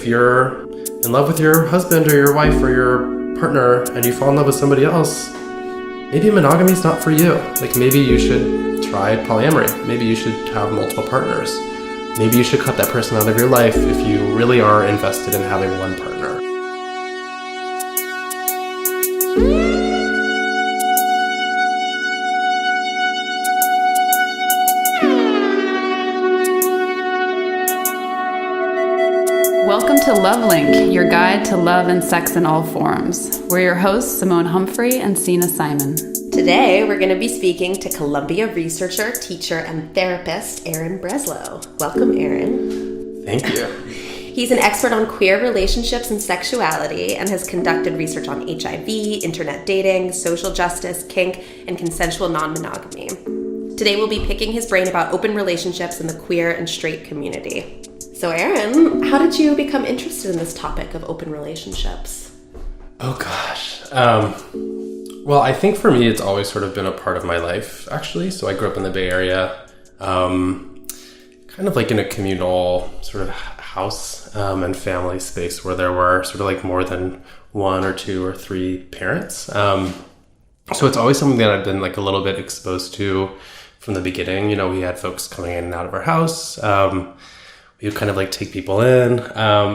if you're in love with your husband or your wife or your partner and you fall in love with somebody else, maybe monogamy is not for you. Like maybe you should try polyamory. Maybe you should have multiple partners. Maybe you should cut that person out of your life if you really are invested in having one partner. Welcome to LOVELINK, your guide to love and sex in all forms. We're your hosts, Simone Humphrey and Sina Simon. Today, we're going to be speaking to Columbia researcher, teacher, and therapist, Aaron Breslow. Welcome, Aaron. Thank you. He's an expert on queer relationships and sexuality and has conducted research on HIV, internet dating, social justice, kink, and consensual non-monogamy. Today, we'll be picking his brain about open relationships in the queer and straight community. So Aaron, how did you become interested in this topic of open relationships? Oh gosh. Well, I think for me, it's always sort of been a part of my life, actually. So I grew up in the Bay Area, kind of like in a communal sort of house and family space where there were sort of like more than one or two or three parents. So it's always something that I've been like a little bit exposed to from the beginning. You know, we had folks coming in and out of our house. We would kind of like take people in.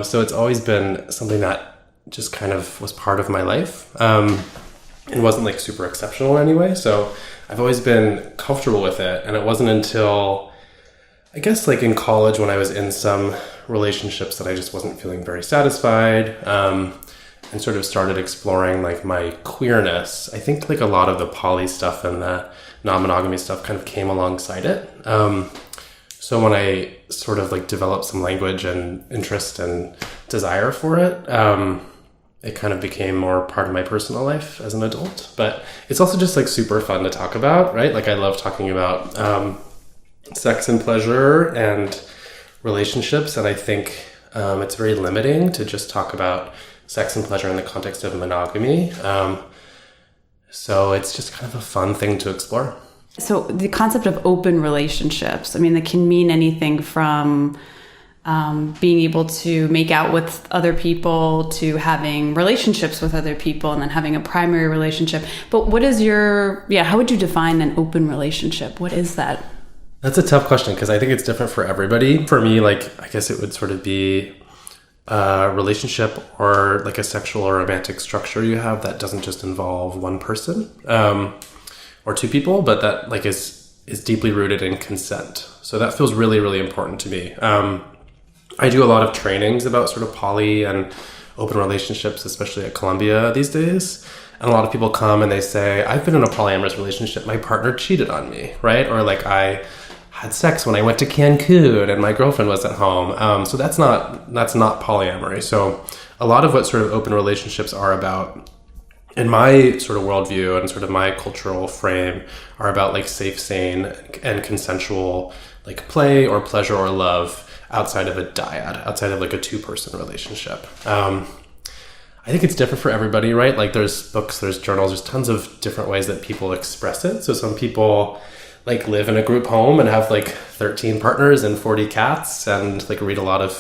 So it's always been something that just kind of was part of my life. It wasn't like super exceptional in any way. So I've always been comfortable with it. And it wasn't until, I guess like in college when I was in some relationships that I just wasn't feeling very satisfied, and sort of started exploring like my queerness. I think like a lot of the poly stuff and the non-monogamy stuff kind of came alongside it. So when I sort of like developed some language and interest and desire for it, it kind of became more part of my personal life as an adult. But it's also just like super fun to talk about, right? Like I love talking about sex and pleasure and relationships. And I think it's very limiting to just talk about sex and pleasure in the context of monogamy. So it's just kind of a fun thing to explore. So the concept of open relationships, I mean, that can mean anything from being able to make out with other people to having relationships with other people and then having a primary relationship. But what is how would you define an open relationship? What is that? That's a tough question because I think it's different for everybody. For me, like, I guess it would sort of be a relationship or like a sexual or romantic structure you have that doesn't just involve one person. Or two people, but that like is deeply rooted in consent. So that feels really, really important to me. I do a lot of trainings about sort of poly and open relationships, especially at Columbia these days. And a lot of people come and they say, I've been in a polyamorous relationship. My partner cheated on me, right? Or like I had sex when I went to Cancun and my girlfriend was at home. So that's not polyamory. So a lot of what sort of open relationships are about in my sort of worldview and sort of my cultural frame are about like safe, sane, and consensual like play or pleasure or love outside of a dyad, outside of like a two-person relationship. I think it's different for everybody, right? Like there's books, there's journals, there's tons of different ways that people express it. So some people like live in a group home and have like 13 partners and 40 cats and like read a lot of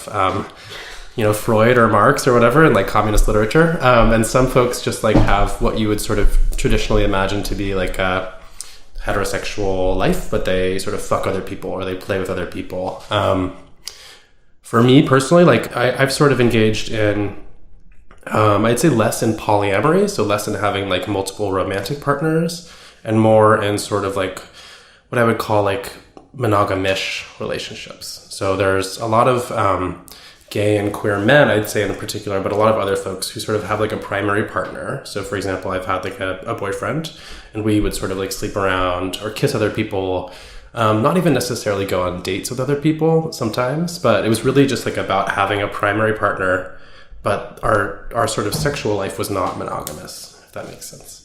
Freud or Marx or whatever in like communist literature. And some folks just like have what you would sort of traditionally imagine to be like a heterosexual life, but they sort of fuck other people or they play with other people. For me personally, like I've sort of engaged in, I'd say less in polyamory. So less in having like multiple romantic partners and more in sort of like what I would call like monogamish relationships. So there's a lot of, gay and queer men, I'd say in particular, but a lot of other folks who sort of have like a primary partner. So for example, I've had like a boyfriend and we would sort of like sleep around or kiss other people, not even necessarily go on dates with other people sometimes, but it was really just like about having a primary partner, but our sort of sexual life was not monogamous, if that makes sense.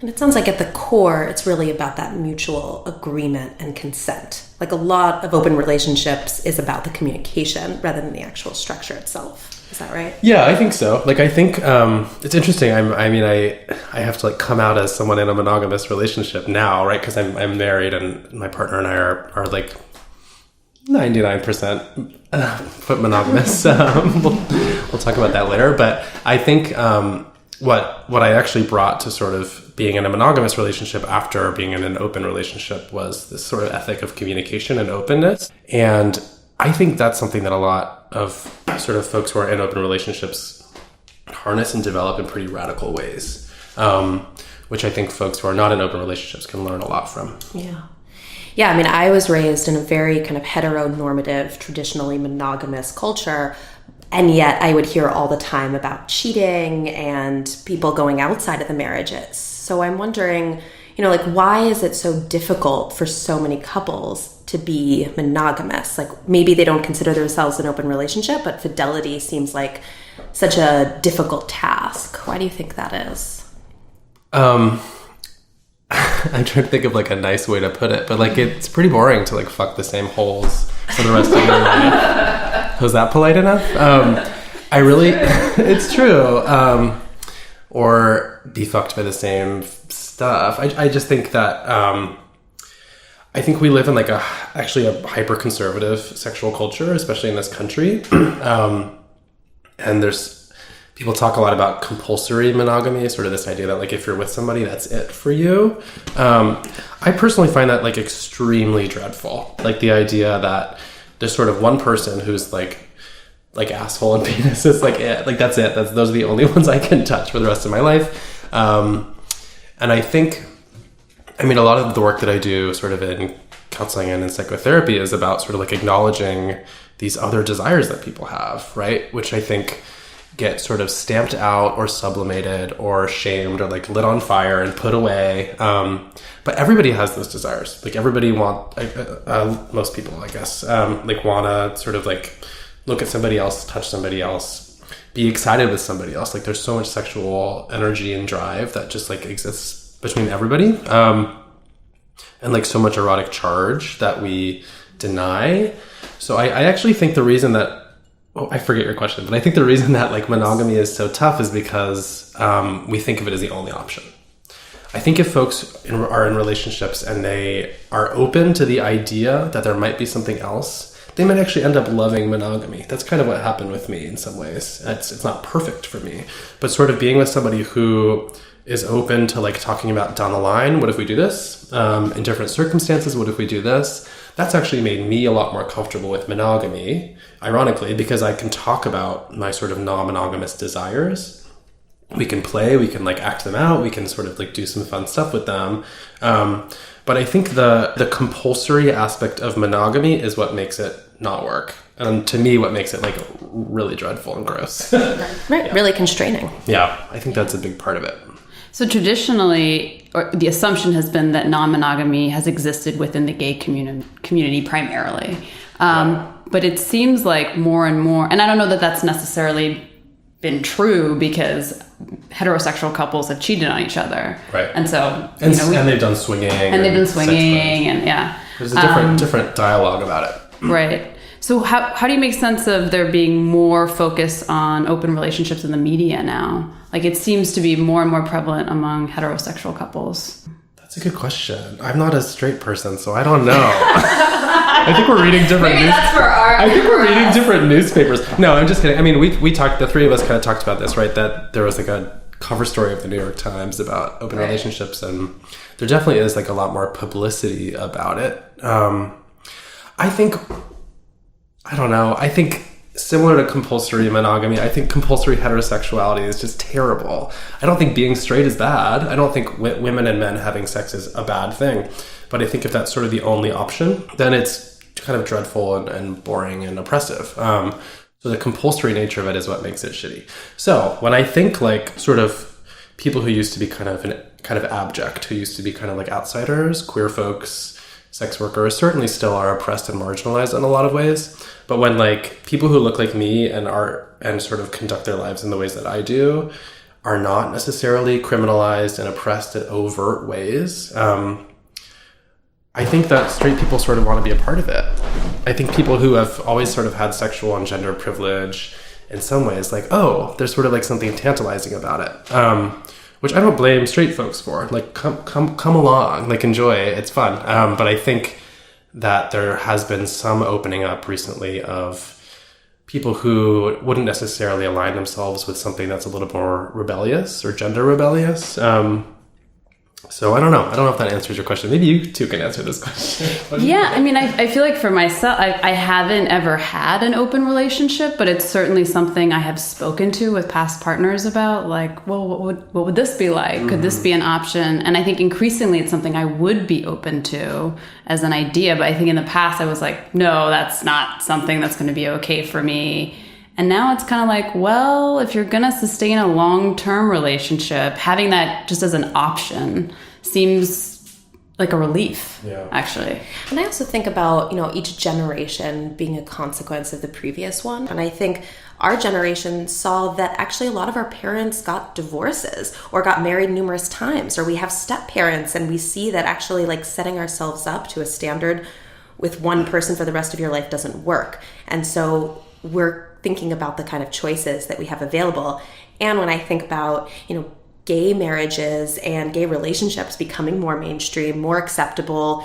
And it sounds like at the core, it's really about that mutual agreement and consent. Like a lot of open relationships is about the communication rather than the actual structure itself. Is that right? Yeah, I think so. Like, I think it's interesting. I have to like come out as someone in a monogamous relationship now, right? Because I'm married and my partner and I are like 99% put monogamous. We'll talk about that later. But I think what I actually brought to sort of being in a monogamous relationship after being in an open relationship was this sort of ethic of communication and openness. And I think that's something that a lot of sort of folks who are in open relationships harness and develop in pretty radical ways, which I think folks who are not in open relationships can learn a lot from. Yeah, I mean, I was raised in a very kind of heteronormative, traditionally monogamous culture, and yet I would hear all the time about cheating and people going outside of the marriages. So I'm wondering, like, why is it so difficult for so many couples to be monogamous? Like, maybe they don't consider themselves an open relationship, but fidelity seems like such a difficult task. Why do you think that is? I'm trying to think of like a nice way to put it, but like it's pretty boring to like fuck the same holes for the rest of your life. Was that polite enough? It's true. Or be fucked by the same stuff. I just think that I think we live in like actually a hyper conservative sexual culture, especially in this country. And people talk a lot about compulsory monogamy, sort of this idea that like if you're with somebody, that's it for you. I personally find that like extremely dreadful. Like the idea that there's sort of one person who's like asshole and penis is like it. Like that's it. Those are the only ones I can touch for the rest of my life. And I think, a lot of the work that I do sort of in counseling and in psychotherapy is about sort of like acknowledging these other desires that people have, right? Which I think get sort of stamped out or sublimated or shamed or like lit on fire and put away. But everybody has those desires. Like everybody most people, I guess, like want to sort of like look at somebody else, touch somebody else, be excited with somebody else. Like there's so much sexual energy and drive that just like exists between everybody. And like so much erotic charge that we deny. So I actually think the reason that, I forget your question, but I think the reason that like monogamy is so tough is because we think of it as the only option. I think if folks are in relationships and they are open to the idea that there might be something else, they might actually end up loving monogamy. That's kind of what happened with me in some ways. It's not perfect for me, but sort of being with somebody who is open to like talking about down the line, what if we do this? In different circumstances, what if we do this? That's actually made me a lot more comfortable with monogamy, ironically, because I can talk about my sort of non-monogamous desires. We can play, we can like act them out, we can sort of like do some fun stuff with them. But I think the compulsory aspect of monogamy is what makes it not work. And to me, what makes it like really dreadful and gross. Right, yeah. Really constraining. Yeah, I think that's a big part of it. So traditionally, the assumption has been that non-monogamy has existed within the gay community primarily. But it seems like more and more, and I don't know that that's necessarily been true because heterosexual couples have cheated on each other. Right. And so, and they've done swinging. And they've been swinging and yeah. There's a different dialogue about it. Right. So how do you make sense of there being more focus on open relationships in the media now? Like it seems to be more and more prevalent among heterosexual couples. That's a good question. I'm not a straight person, so I don't know. I think we're reading different. Maybe that's for our. I think we're reading different newspapers. No, I'm just kidding. We talked. The three of us kind of talked about this, right? That there was like a cover story of the New York Times about open relationships, and there definitely is like a lot more publicity about it. I don't know. I think similar to compulsory monogamy, I think compulsory heterosexuality is just terrible. I don't think being straight is bad. I don't think women and men having sex is a bad thing. But I think if that's sort of the only option, then it's kind of dreadful and boring and oppressive. So the compulsory nature of it is what makes it shitty. So when I think like sort of people who used to be kind of abject, who used to be kind of like outsiders, queer folks, sex workers certainly still are oppressed and marginalized in a lot of ways. But when like people who look like me and sort of conduct their lives in the ways that I do are not necessarily criminalized and oppressed in overt ways, I think that straight people sort of want to be a part of it. I think people who have always sort of had sexual and gender privilege in some ways, like, oh, there's sort of like something tantalizing about it. Which I don't blame straight folks for. Like, come along, like, enjoy it. It's fun. But I think that there has been some opening up recently of people who wouldn't necessarily align themselves with something that's a little more rebellious or gender rebellious. So I don't know. I don't know if that answers your question. Maybe you two can answer this question. Yeah, I mean, I feel like for myself, I haven't ever had an open relationship, but it's certainly something I have spoken to with past partners about, like, well, what would this be like? Could this be an option? And I think increasingly it's something I would be open to as an idea, but I think in the past I was like, no, that's not something that's going to be okay for me. And now it's kind of like, well, if you're going to sustain a long-term relationship, having that just as an option seems like a relief, actually. And I also think about, each generation being a consequence of the previous one. And I think our generation saw that actually a lot of our parents got divorces or got married numerous times, or we have step parents, and we see that actually like setting ourselves up to a standard with one person for the rest of your life doesn't work. And so we're thinking about the kind of choices that we have available. And when I think about, gay marriages and gay relationships becoming more mainstream, more acceptable,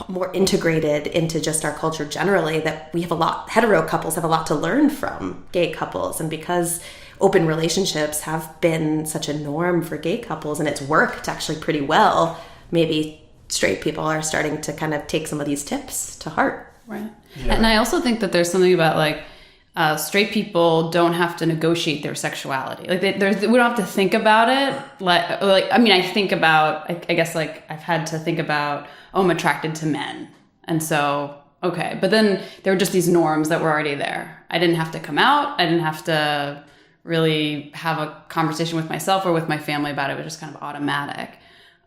more integrated into just our culture generally, that we have hetero couples have a lot to learn from gay couples. And because open relationships have been such a norm for gay couples and it's worked actually pretty well, maybe straight people are starting to kind of take some of these tips to heart. Right. Yeah. And I also think that there's something about like, straight people don't have to negotiate their sexuality. Like we don't have to think about it. I guess like I've had to think about, I'm attracted to men. And so, okay. But then there were just these norms that were already there. I didn't have to come out. I didn't have to really have a conversation with myself or with my family about it. It was just kind of automatic.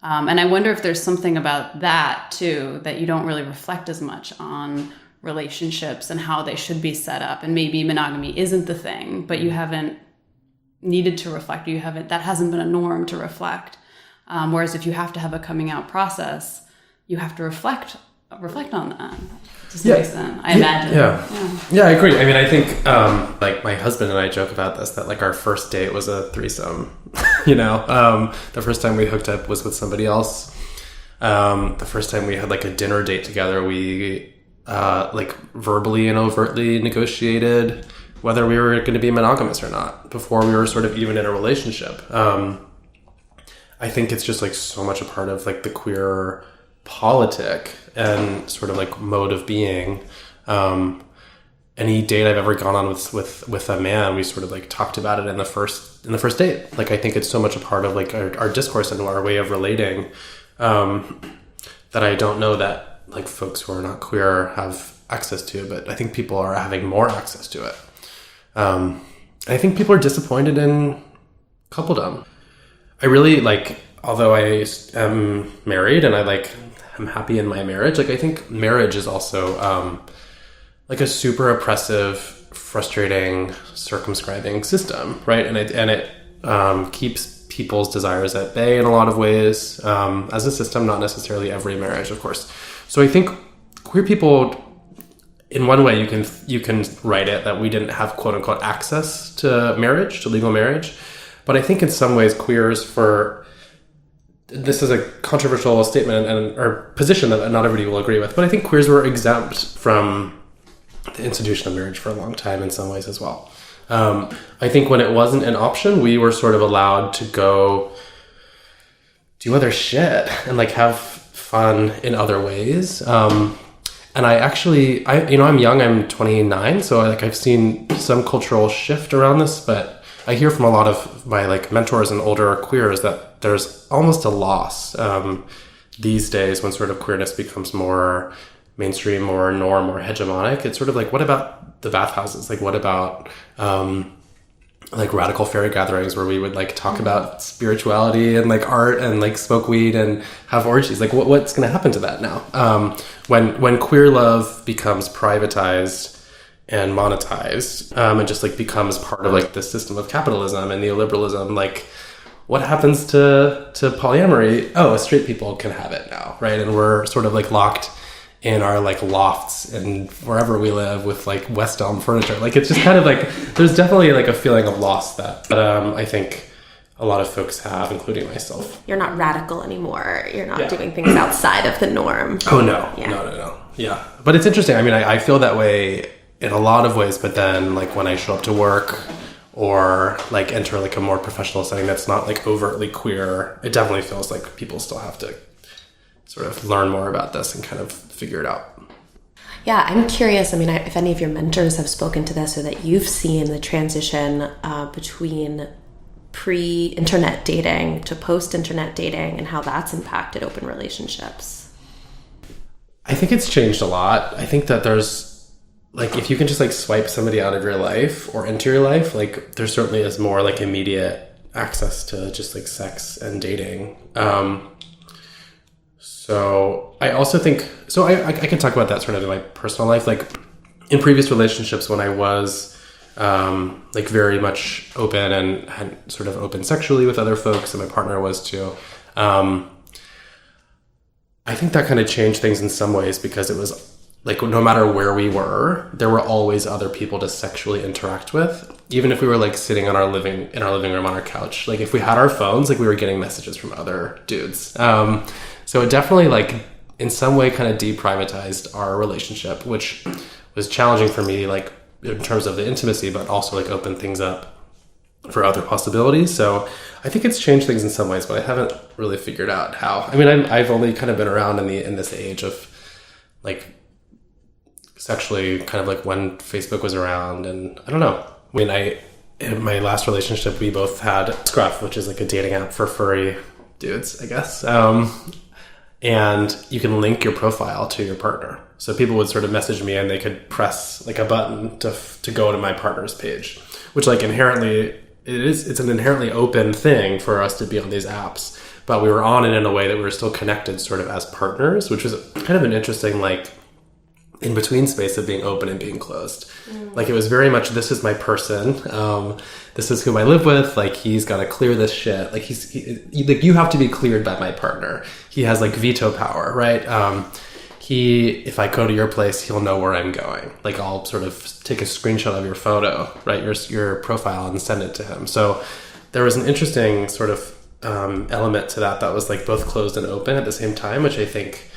And I wonder if there's something about that too, that you don't really reflect as much on relationships and how they should be set up, and maybe monogamy isn't the thing, but you haven't needed to reflect. That hasn't been a norm to reflect. Whereas if you have to have a coming out process, you have to reflect on that. Just makes sense, I imagine. Yeah, I agree. I mean, I think like my husband and I joke about this, that like our first date was a threesome. The first time we hooked up was with somebody else. The first time we had like a dinner date together, we like verbally and overtly negotiated whether we were going to be monogamous or not before we were sort of even in a relationship. I think it's just like so much a part of like the queer politic and sort of like mode of being. Any date I've ever gone on with a man, we sort of like talked about it in the first date. Like I think it's so much a part of like our discourse and our way of relating, that I don't know that like folks who are not queer have access to, but I think people are having more access to it. I think people are disappointed in coupledom. I really like, although I am married and I'm happy in my marriage, like I think marriage is also like a super oppressive, frustrating, circumscribing system, right? And it keeps people's desires at bay in a lot of ways, as a system, not necessarily every marriage, of course. So I think queer people, in one way, you can write it that we didn't have quote unquote access to marriage, to legal marriage. But I think in some ways queers, this is a controversial statement or position that not everybody will agree with, but I think queers were exempt from the institution of marriage for a long time in some ways as well. I think when it wasn't an option, we were sort of allowed to go do other shit and like have fun in other ways. And I'm young, I'm 29, so I've seen some cultural shift around this, but I hear from a lot of my like mentors and older queers that there's almost a loss these days when sort of queerness becomes more mainstream, more norm, more hegemonic. It's sort of like, what about the bathhouses? Like, what about like radical fairy gatherings where we would like talk about spirituality and like art and like smoke weed and have orgies? Like, what's going to happen to that now? When queer love becomes privatized and monetized, and just like becomes part of like the system of capitalism and neoliberalism, like what happens to polyamory? Oh, straight people can have it now, right? And we're sort of like locked in our like lofts and wherever we live with like West Elm furniture. Like it's just kind of like, there's definitely like a feeling of loss that I think a lot of folks have, including myself. You're not radical anymore. You're not doing things outside of the norm. Oh no, no. Yeah. But it's interesting. I mean, I feel that way in a lot of ways, but then like when I show up to work or like enter like a more professional setting that's not like overtly queer, it definitely feels like people still have to sort of learn more about this and kind of figure it out. Yeah, I'm curious. I mean, if any of your mentors have spoken to this or that you've seen the transition between pre-internet dating to post-internet dating and how that's impacted open relationships. I think it's changed a lot. I think that there's like, if you can just like swipe somebody out of your life or into your life, like there certainly is more like immediate access to just like sex and dating. So I also think, so I can talk about that sort of in my personal life. Like in previous relationships when I was like very much open and had sort of open sexually with other folks, and my partner was too. I think that kind of changed things in some ways because it was like no matter where we were, there were always other people to sexually interact with. Even if we were like sitting in our living room on our couch, like if we had our phones, like we were getting messages from other dudes. So it definitely like in some way kind of deprivatized our relationship, which was challenging for me, like in terms of the intimacy, but also like opened things up for other possibilities. So I think it's changed things in some ways, but I haven't really figured out how. I mean, I've only kind of been around in this age of like sexually kind of like when Facebook was around, and I don't know. I mean, in my last relationship, we both had Scruff, which is like a dating app for furry dudes, I guess. And you can link your profile to your partner. So people would sort of message me and they could press like a button to go to my partner's page, which like inherently it's an inherently open thing for us to be on these apps, but we were on it in a way that we were still connected sort of as partners, which was kind of an interesting like in between space of being open and being closed. Like it was very much, this is my person. This is whom I live with. Like he's got to clear this shit. Like like you have to be cleared by my partner. He has like veto power, right? If I go to your place, he'll know where I'm going. Like I'll sort of take a screenshot of your photo, right? Your profile and send it to him. So there was an interesting sort of element to that was like both closed and open at the same time, which I think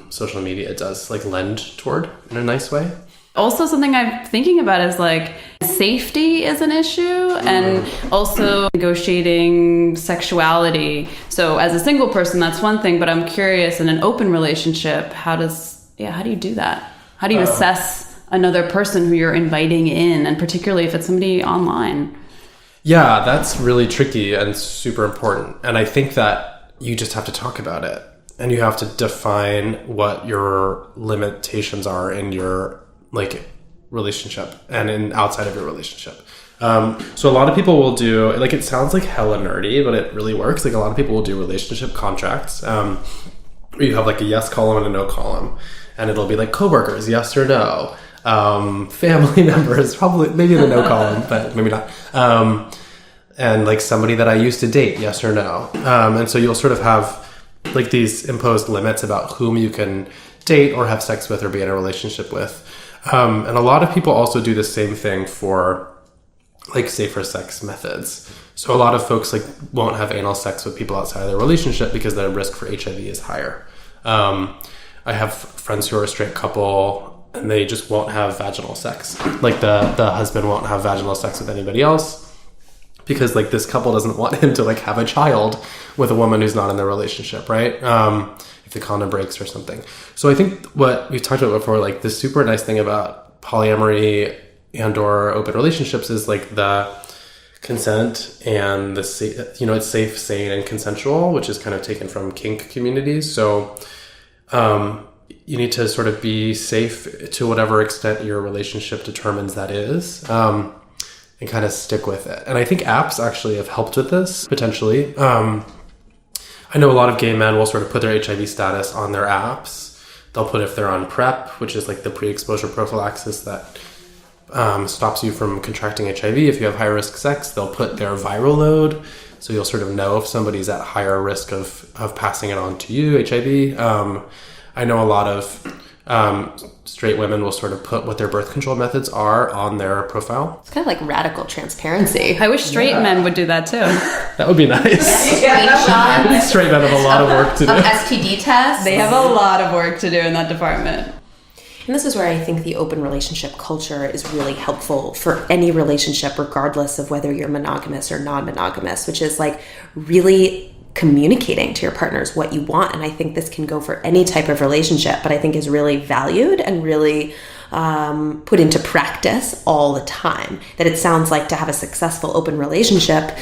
social media does like lend toward in a nice way. Also, something I'm thinking about is like safety is an issue, and also negotiating sexuality. So as a single person, that's one thing, but I'm curious in an open relationship, how do you do that? How do you assess another person who you're inviting in, and particularly if it's somebody online? Yeah, that's really tricky and super important. And I think that you just have to talk about it, and you have to define what your limitations are in your like relationship and outside of your relationship. So a lot of people will do, like, it sounds like hella nerdy, but it really works. Like a lot of people will do relationship contracts, where you have like a yes column and a no column, and it'll be like coworkers, yes or no, family members, probably maybe in the no column, but maybe not. And like somebody that I used to date, yes or no. And so you'll sort of have like these imposed limits about whom you can date or have sex with or be in a relationship with. And a lot of people also do the same thing for like safer sex methods. So a lot of folks like won't have anal sex with people outside of their relationship because the risk for HIV is higher. I have friends who are a straight couple and they just won't have vaginal sex. Like the husband won't have vaginal sex with anybody else because like this couple doesn't want him to like have a child with a woman who's not in their relationship, right? If the condom breaks or something. So I think what we've talked about before, like the super nice thing about polyamory and or open relationships is like the consent and it's safe, sane, and consensual, which is kind of taken from kink communities. So you need to sort of be safe to whatever extent your relationship determines that is, and kind of stick with it. And I think apps actually have helped with this potentially. I know a lot of gay men will sort of put their HIV status on their apps. They'll put if they're on PrEP, which is like the pre-exposure prophylaxis that stops you from contracting HIV. If you have high-risk sex, they'll put their viral load. So you'll sort of know if somebody's at higher risk of passing it on to you, HIV. I know a lot of straight women will sort of put what their birth control methods are on their profile. It's kind of like radical transparency. I wish straight men would do that too. That would be nice. Screenshots. Straight men have a lot of work to do. STD tests. They have a lot of work to do in that department. And this is where I think the open relationship culture is really helpful for any relationship, regardless of whether you're monogamous or non-monogamous, which is like really communicating to your partners what you want. And I think this can go for any type of relationship, but I think is really valued and really put into practice all the time. That it sounds like to have a successful open relationship,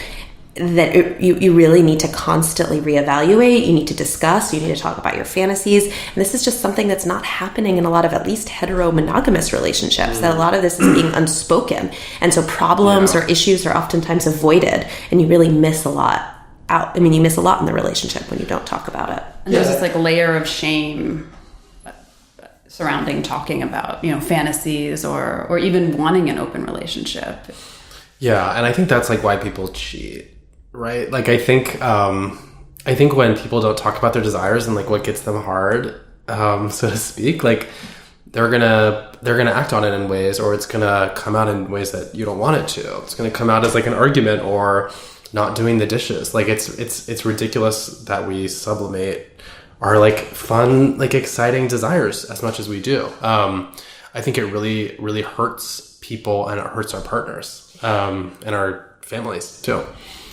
that you really need to constantly reevaluate, you need to discuss, you need to talk about your fantasies. And this is just something that's not happening in a lot of at least hetero-monogamous relationships, that a lot of this is being unspoken. And so problems or issues are oftentimes avoided, and you really miss a lot out. I mean, you miss a lot in the relationship when you don't talk about it. And there's this like layer of shame surrounding talking about, fantasies or even wanting an open relationship. Yeah, and I think that's like why people cheat. Right? Like I think when people don't talk about their desires and like what gets them hard, so to speak, like they're gonna act on it in ways, or it's gonna come out in ways that you don't want it to. It's gonna come out as like an argument or not doing the dishes. Like it's ridiculous that we sublimate our like fun, like exciting desires as much as we do. I think it really, really hurts people, and it hurts our partners, and our families too.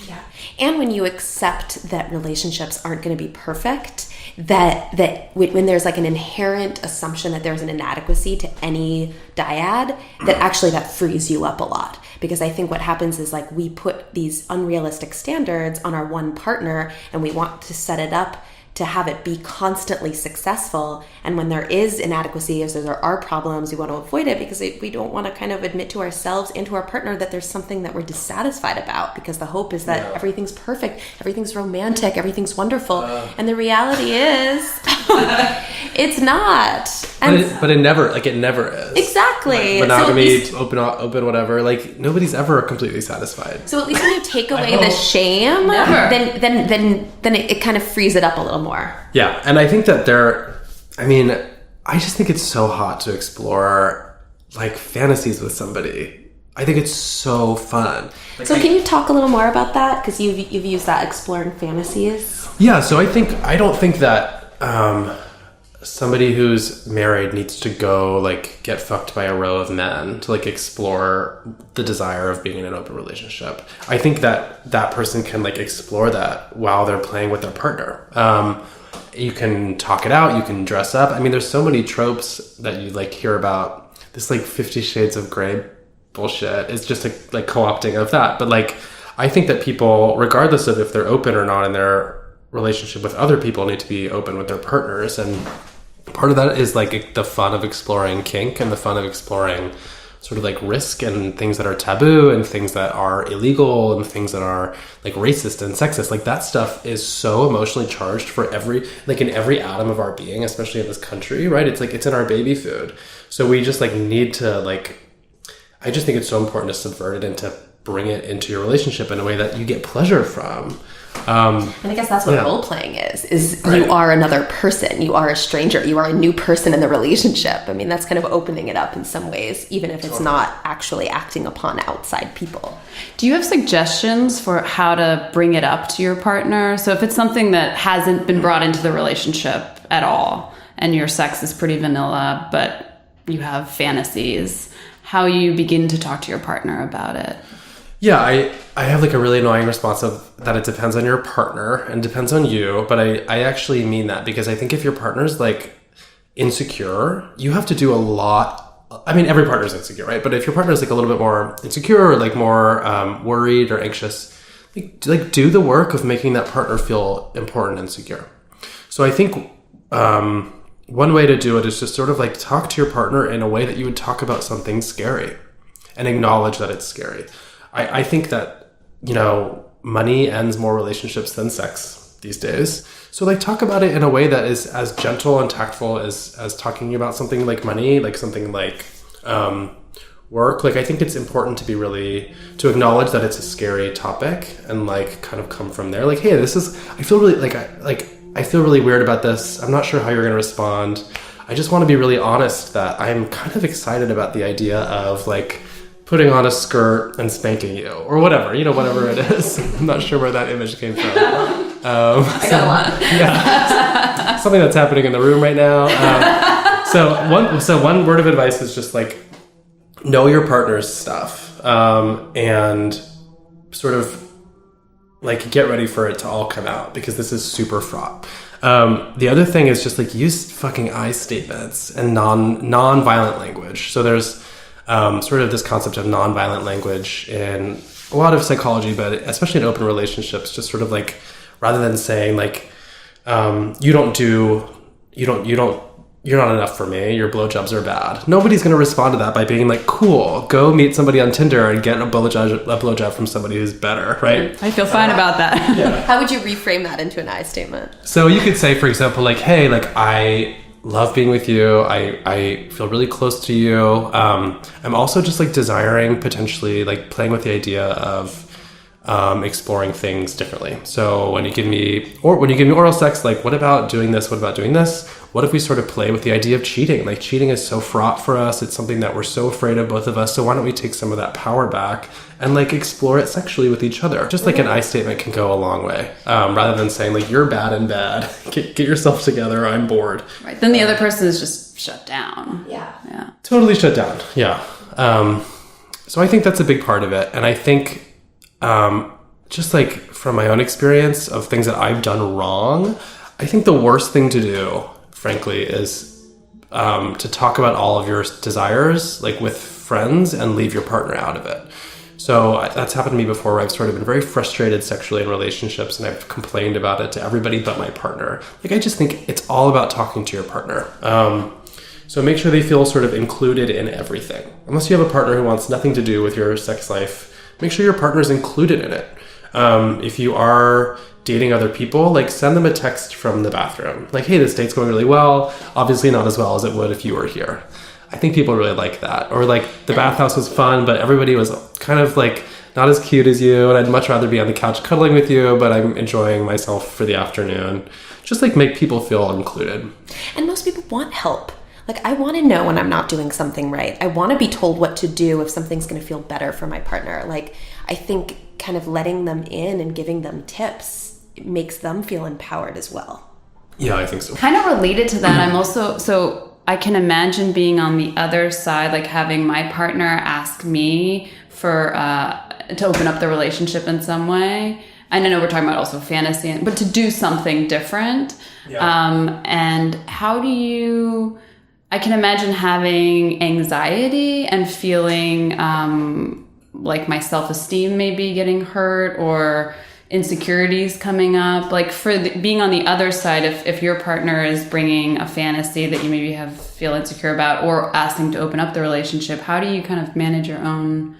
Yeah. And when you accept that relationships aren't going to be perfect, that when there's like an inherent assumption that there's an inadequacy to any dyad, that actually that frees you up a lot. Because I think what happens is like we put these unrealistic standards on our one partner, and we want to set it up to have it be constantly successful. And when there is inadequacy, if there are problems, we want to avoid it because we don't want to kind of admit to ourselves and to our partner that there's something that we're dissatisfied about, because the hope is that everything's perfect, everything's romantic, everything's wonderful. And the reality is it's not. But it never is. Exactly. Like monogamy, so open, whatever. Like nobody's ever completely satisfied. So at least when you take away the shame, then it kind of frees it up a little more. Yeah, and I think that I just think it's so hot to explore like fantasies with somebody. I think it's so fun. So can you talk a little more about that? Because you've used that, exploring fantasies. Yeah, so I don't think that somebody who's married needs to go like get fucked by a row of men to like explore the desire of being in an open relationship. I think that person can like explore that while they're playing with their partner. You can talk it out, you can dress up. I mean, there's so many tropes that you like hear about. This like 50 Shades of Grey bullshit. It's just like co-opting of that. But like, I think that people, regardless of if they're open or not in their relationship with other people, need to be open with their partners. And part of that is like the fun of exploring kink and the fun of exploring sort of like risk and things that are taboo and things that are illegal and things that are like racist and sexist. Like that stuff is so emotionally charged for in every atom of our being, especially in this country, right? It's like, it's in our baby food. So we just like need to like, I just think it's so important to subvert it and to bring it into your relationship in a way that you get pleasure from. And I guess that's what role playing is right. You are another person, you are a stranger, you are a new person in the relationship. I mean, that's kind of opening it up in some ways, even if it's not actually acting upon outside people. Do you have suggestions for how to bring it up to your partner? So if it's something that hasn't been brought into the relationship at all, and your sex is pretty vanilla, but you have fantasies, how you begin to talk to your partner about it? Yeah, I have like a really annoying response of that it depends on your partner and depends on you, but I actually mean that because I think if your partner's like insecure, you have to do a lot. I mean, every partner's insecure, right? But if your partner's like a little bit more insecure or like more worried or anxious, like do the work of making that partner feel important and secure. So I think one way to do it is just sort of like talk to your partner in a way that you would talk about something scary and acknowledge that it's scary. I think that, money ends more relationships than sex these days. So like talk about it in a way that is as gentle and tactful as talking about something like money, like something like work. Like I think it's important to acknowledge that it's a scary topic and like kind of come from there. Like, hey, I feel really I feel really weird about this. I'm not sure how you're going to respond. I just want to be really honest that I'm kind of excited about the idea of like putting on a skirt and spanking you or whatever, whatever it is. I'm not sure where that image came from. I got a lot. Yeah. Something that's happening in the room right now. So one word of advice is just like know your partner's stuff, and sort of like get ready for it to all come out, because this is super fraught. The other thing is just like use fucking I statements and non-violent language. So there's sort of this concept of non-violent language in a lot of psychology, but especially in open relationships, just sort of like, rather than saying like, you're not enough for me, your blowjobs are bad. Nobody's going to respond to that by being like, cool, go meet somebody on Tinder and get a blowjob from somebody who's better, right? I feel fine about that. Yeah. How would you reframe that into an I statement? So you could say, for example, like, hey, like, I love being with you. I feel really close to you. I'm also just like desiring, potentially like playing with the idea of exploring things differently. So when you give me oral sex, like, what about doing this? What about doing this? What if we sort of play with the idea of cheating? Like, cheating is so fraught for us. It's something that we're so afraid of, both of us. So why don't we take some of that power back and like explore it sexually with each other? Just like an I statement can go a long way, rather than saying like, you're bad and bad. Get yourself together. I'm bored. Right. Then the other person is just shut down. Yeah. Totally shut down. Yeah. So I think that's a big part of it. And I think, just like from my own experience of things that I've done wrong, I think the worst thing to do, frankly, is to talk about all of your desires like with friends and leave your partner out of it. So that's happened to me before, where I've sort of been very frustrated sexually in relationships, and I've complained about it to everybody but my partner. Like, I just think it's all about talking to your partner. So make sure they feel sort of included in everything. Unless you have a partner who wants nothing to do with your sex life, make sure your partner's included in it. If you are dating other people, like, send them a text from the bathroom. Like, hey, this date's going really well. Obviously not as well as it would if you were here. I think people really like that. Or like, the bathhouse was fun, but everybody was kind of like not as cute as you, and I'd much rather be on the couch cuddling with you, but I'm enjoying myself for the afternoon. Just like make people feel included. And most people want help. Like, I want to know when I'm not doing something right. I want to be told what to do if something's going to feel better for my partner. Like, I think kind of letting them in and giving them tips, it makes them feel empowered as well. Yeah, I think so. Kind of related to that, I'm also, so I can imagine being on the other side, like having my partner ask me for, to open up the relationship in some way. And I know we're talking about also fantasy, but to do something different. Yeah. And how do you... I can imagine having anxiety and feeling like my self-esteem maybe getting hurt, or insecurities coming up. Like, for being on the other side, if your partner is bringing a fantasy that you maybe feel insecure about, or asking to open up the relationship, how do you kind of manage your own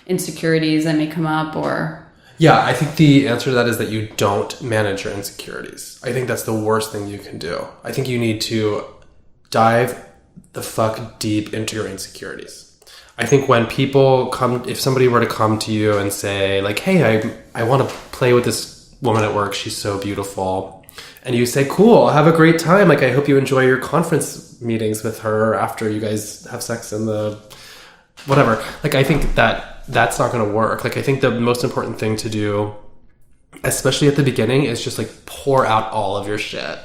insecurities that may come up? Or... Yeah, I think the answer to that is that you don't manage your insecurities. I think that's the worst thing you can do. I think you need to dive the fuck deep into your insecurities. I think when people come, if somebody were to come to you and say like, hey, I want to play with this woman at work, she's so beautiful, and you say, cool, have a great time, like, I hope you enjoy your conference meetings with her after you guys have sex in the whatever, like, I think that's not going to work. Like, I think the most important thing to do, especially at the beginning, is just like pour out all of your shit.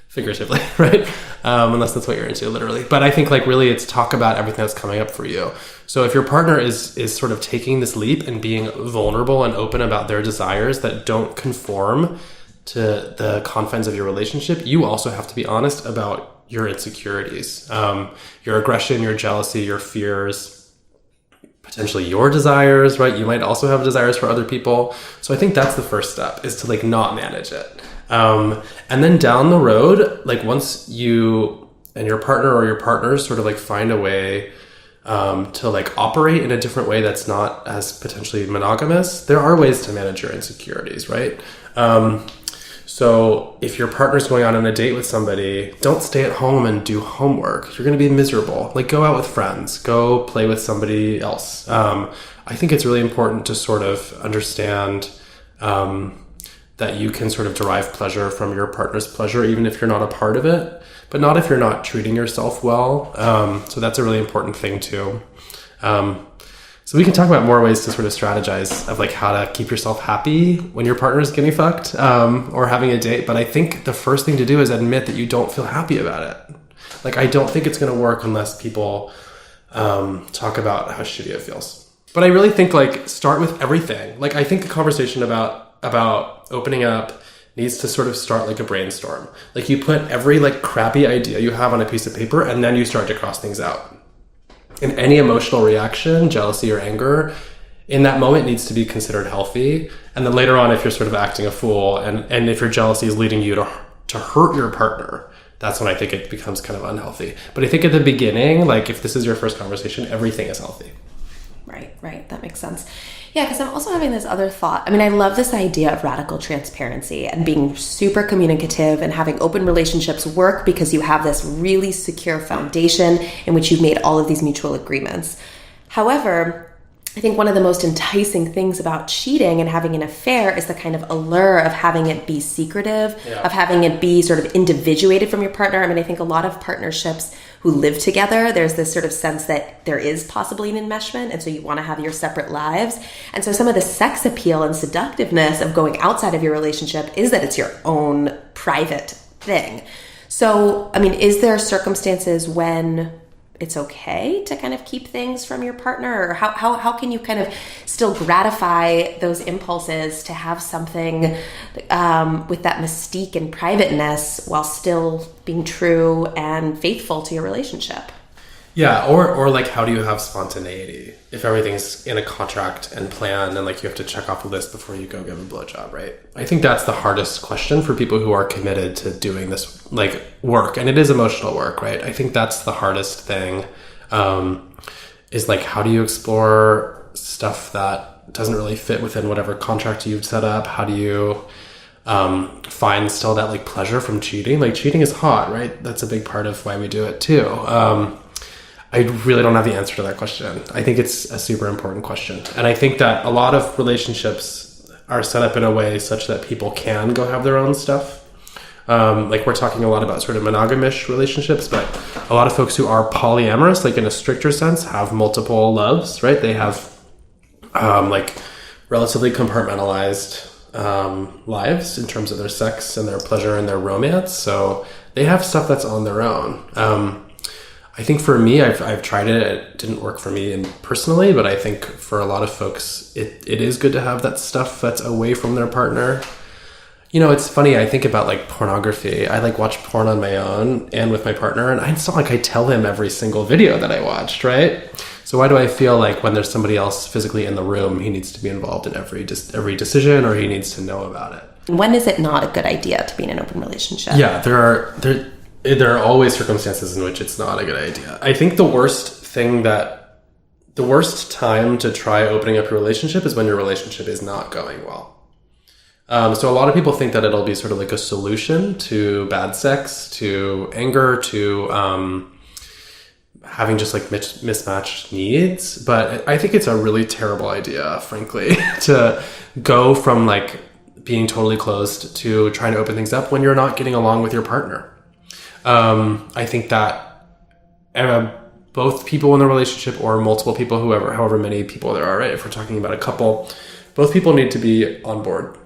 Figuratively, right? Unless that's what you're into, literally. But I think like really it's talk about everything that's coming up for you. So if your partner is sort of taking this leap and being vulnerable and open about their desires that don't conform to the confines of your relationship, you also have to be honest about your insecurities, your aggression, your jealousy, your fears, potentially your desires, right? You might also have desires for other people. So I think that's the first step, is to like not manage it. And then down the road, like once you and your partner or your partners sort of like find a way to like operate in a different way that's not as potentially monogamous, there are ways to manage your insecurities, right? So if your partner's going on a date with somebody, don't stay at home and do homework. You're going to be miserable. Like, go out with friends, go play with somebody else. I think it's really important to sort of understand that you can sort of derive pleasure from your partner's pleasure, even if you're not a part of it, but not if you're not treating yourself well. So that's a really important thing too. So we can talk about more ways to sort of strategize of like how to keep yourself happy when your partner is getting fucked, or having a date. But I think the first thing to do is admit that you don't feel happy about it. Like, I don't think it's going to work unless people talk about how shitty it feels. But I really think, like, start with everything. Like, I think a conversation about opening up needs to sort of start like a brainstorm. Like, you put every, like, crappy idea you have on a piece of paper, and then you start to cross things out. And any emotional reaction, jealousy or anger, in that moment needs to be considered healthy. And then later on, if you're sort of acting a fool and if your jealousy is leading you to hurt your partner, that's when I think it becomes kind of unhealthy. But I think at the beginning, like, if this is your first conversation, everything is healthy. Right. That makes sense. Yeah, because I'm also having this other thought. I mean, I love this idea of radical transparency and being super communicative and having open relationships work because you have this really secure foundation in which you've made all of these mutual agreements. However, I think one of the most enticing things about cheating and having an affair is the kind of allure of having it be secretive, of having it be sort of individuated from your partner. I mean, I think a lot of partnerships who live together, there's this sort of sense that there is possibly an enmeshment, and so you want to have your separate lives. And so some of the sex appeal and seductiveness of going outside of your relationship is that it's your own private thing. So, I mean, is there circumstances when it's okay to kind of keep things from your partner? Or how can you kind of still gratify those impulses to have something with that mystique and privateness while still being true and faithful to your relationship? Yeah, or like, how do you have spontaneity if everything's in a contract and planned and, like, you have to check off a list before you go give a blowjob, right? I think that's the hardest question for people who are committed to doing this, like, work, and it is emotional work, right? I think that's the hardest thing, is, like, how do you explore stuff that doesn't really fit within whatever contract you've set up? How do you find still that, like, pleasure from cheating? Like, cheating is hot, right? That's a big part of why we do it too. I really don't have the answer to that question. I think it's a super important question. And I think that a lot of relationships are set up in a way such that people can go have their own stuff. Like, we're talking a lot about sort of monogamous relationships, but a lot of folks who are polyamorous, like in a stricter sense, have multiple loves, right? They have like relatively compartmentalized lives in terms of their sex and their pleasure and their romance. So they have stuff that's on their own. I think for me, I've tried it. It didn't work for me personally, but I think for a lot of folks, it is good to have that stuff that's away from their partner. You know, it's funny. I think about, like, pornography. I, like, watch porn on my own and with my partner, and it's not like I tell him every single video that I watched, right? So why do I feel like when there's somebody else physically in the room, he needs to be involved in every decision, or he needs to know about it? When is it not a good idea to be in an open relationship? Yeah, there are always circumstances in which it's not a good idea. I think the worst time to try opening up your relationship is when your relationship is not going well. So a lot of people think that it'll be sort of like a solution to bad sex, to anger, to having just, like, mismatched needs. But I think it's a really terrible idea, frankly, to go from, like, being totally closed to trying to open things up when you're not getting along with your partner. I think that both people in the relationship, or multiple people, however many people there are, right? If we're talking about a couple, both people need to be on board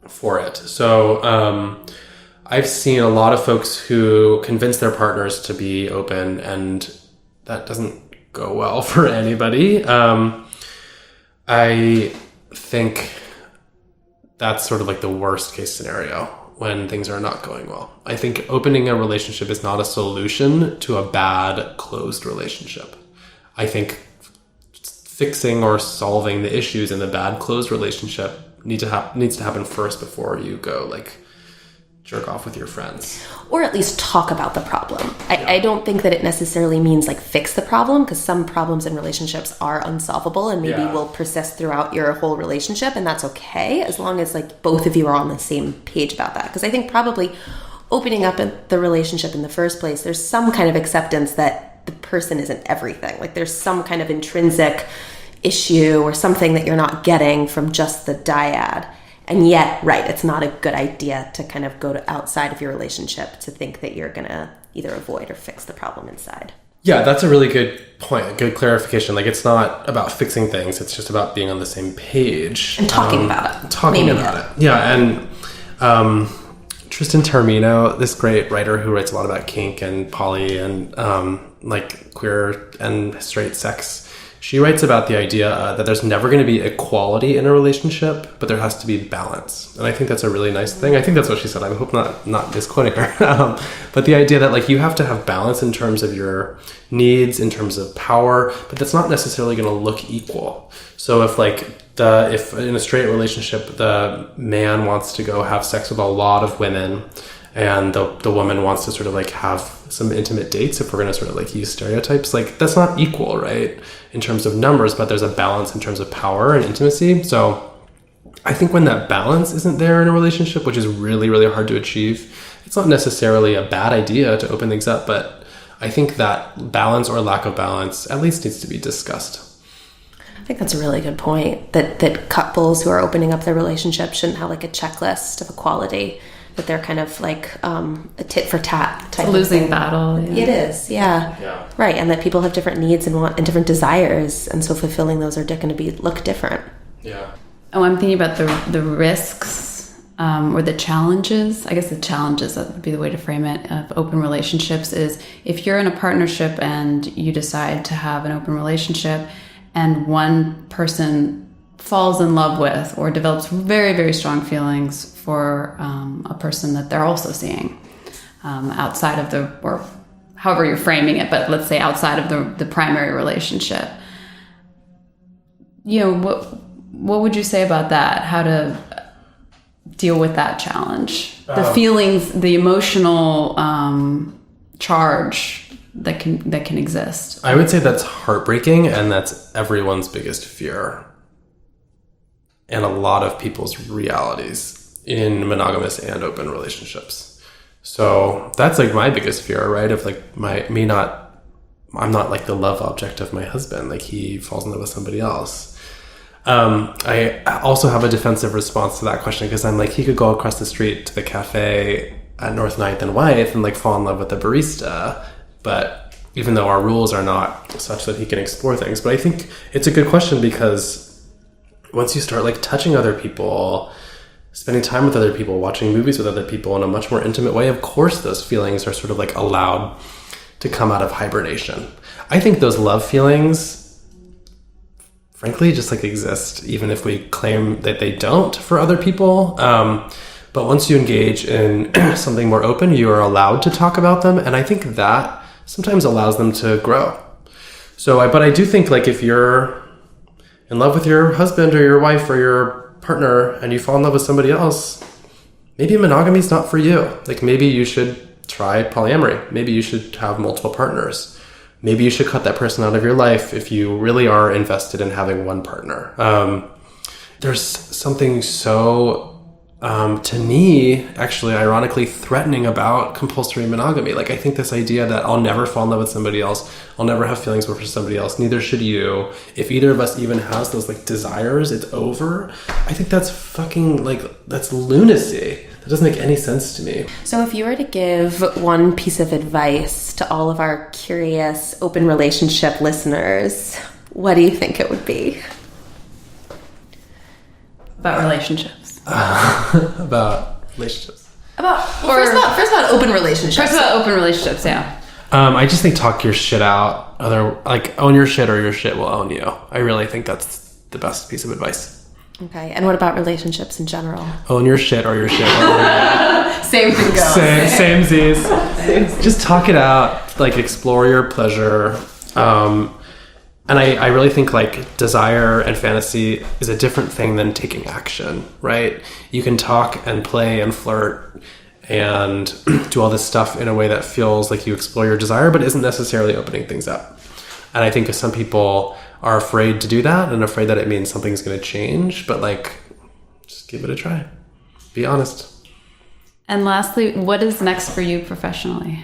for it. So I've seen a lot of folks who convince their partners to be open, and that doesn't go well for anybody. I think that's sort of like the worst case scenario when things are not going well. I think opening a relationship is not a solution to a bad closed relationship. I think fixing or solving the issues in the bad closed relationship needs to happen first before you go, like, jerk off with your friends. Or at least talk about the problem. I don't think that it necessarily means, like, fix the problem, because some problems in relationships are unsolvable and maybe will persist throughout your whole relationship, and that's okay as long as, like, both of you are on the same page about that. Because I think probably opening up the relationship in the first place, there's some kind of acceptance that the person isn't everything. Like, there's some kind of intrinsic issue or something that you're not getting from just the dyad. And yet, right, it's not a good idea to kind of go to outside of your relationship to think that you're going to either avoid or fix the problem inside. Yeah, that's a really good point, a good clarification. Like, it's not about fixing things. It's just about being on the same page. And talking about it. Talking about it. Yeah, and Tristan Taormino, this great writer who writes a lot about kink and poly and like queer and straight sex, she writes about the idea that there's never going to be equality in a relationship, but there has to be balance. And I think that's a really nice thing. I think that's what she said. I hope not misquoting her. But the idea that like you have to have balance in terms of your needs, in terms of power, but that's not necessarily going to look equal. So if in a straight relationship, the man wants to go have sex with a lot of women, and the woman wants to sort of like have some intimate dates, if we're going to sort of like use stereotypes, like that's not equal, right? In terms of numbers, but there's a balance in terms of power and intimacy. So I think when that balance isn't there in a relationship, which is really, really hard to achieve, it's not necessarily a bad idea to open things up, but I think that balance or lack of balance at least needs to be discussed. I think that's a really good point, that couples who are opening up their relationship shouldn't have like a checklist of equality, that they're kind of like a tit for tat type of losing thing. battle. Yeah. It is, yeah. Right, and that people have different needs and different desires, and so fulfilling those are going to look different. Yeah. Oh, I'm thinking about the risks or the challenges. I guess the challenges, that would be the way to frame it, of open relationships is if you're in a partnership and you decide to have an open relationship and one person falls in love with or develops very, very strong feelings for a person that they're also seeing outside of or however you're framing it, but let's say outside of the primary relationship. You know, what would you say about that? How to deal with that challenge? The feelings, the emotional charge that can exist. I would say that's heartbreaking, and that's everyone's biggest fear. And a lot of people's realities in monogamous and open relationships. So that's like my biggest fear, right? Of like I'm not like the love object of my husband. Like he falls in love with somebody else. I also have a defensive response to that question, because I'm like, he could go across the street to the cafe at North 9th and Wythe and like fall in love with the barista. But even though our rules are not such that he can explore things, but I think it's a good question, because once you start like touching other people, spending time with other people, watching movies with other people in a much more intimate way, of course those feelings are sort of like allowed to come out of hibernation. I think those love feelings, frankly, just like exist, even if we claim that they don't for other people. But once you engage in something more open, you are allowed to talk about them. And I think that sometimes allows them to grow. But I do think like if you're in love with your husband or your wife or your partner and you fall in love with somebody else, maybe monogamy is not for you. Like maybe you should try polyamory. Maybe you should have multiple partners. Maybe you should cut that person out of your life if you really are invested in having one partner. There's something so, to me, actually, ironically threatening about compulsory monogamy. Like I think this idea that I'll never fall in love with somebody else, I'll never have feelings for somebody else, neither should you. If either of us even has those like desires, it's over. I think that's fucking like, that's lunacy. That doesn't make any sense to me. So if you were to give one piece of advice to all of our curious open relationship listeners, what do you think it would be? About relationships. About relationships. First about open relationships. First about open relationships, yeah. I just think talk your shit out. Own your shit or your shit will own you. I really think that's the best piece of advice. Okay, and what about relationships in general? Own your shit or your shit will own you. Same thing goes. Same Z's. Just talk it out. Like explore your pleasure. And I really think like desire and fantasy is a different thing than taking action, right? You can talk and play and flirt and do all this stuff in a way that feels like you explore your desire, but isn't necessarily opening things up. And I think some people are afraid to do that and afraid that it means something's going to change, but like, just give it a try. Be honest. And lastly, what is next for you professionally?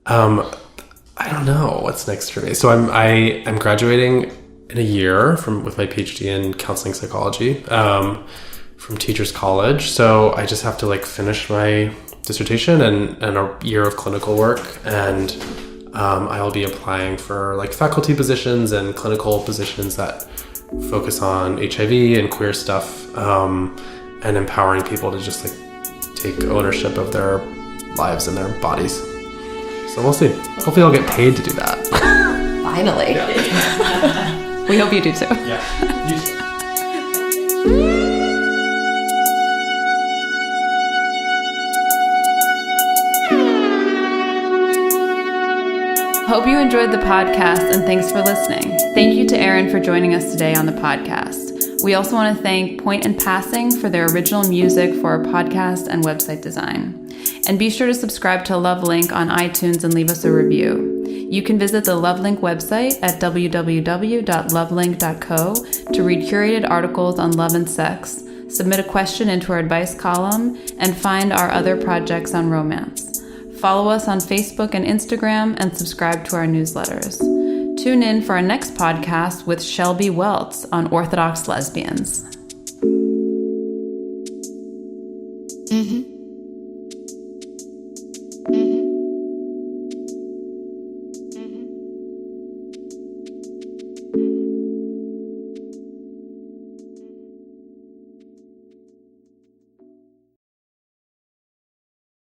I don't know what's next for me. So I'm graduating in a year with my PhD in counseling psychology from Teachers College. So I just have to like finish my dissertation and a year of clinical work, and I'll be applying for like faculty positions and clinical positions that focus on HIV and queer stuff, and empowering people to just like take ownership of their lives and their bodies. So we'll see. Hopefully I'll get paid to do that. Finally. Yeah. We hope you do too. Yeah. You too. Hope you enjoyed the podcast, and thanks for listening. Thank you to Aaron for joining us today on the podcast. We also want to thank Point and Passing for their original music for our podcast and website design. And be sure to subscribe to LOVELINK on iTunes and leave us a review. You can visit the LOVELINK website at www.lovelink.co to read curated articles on love and sex, submit a question into our advice column, and find our other projects on romance. Follow us on Facebook and Instagram, and subscribe to our newsletters. Tune in for our next podcast with Shelby Welts on Orthodox lesbians. Mm-hmm.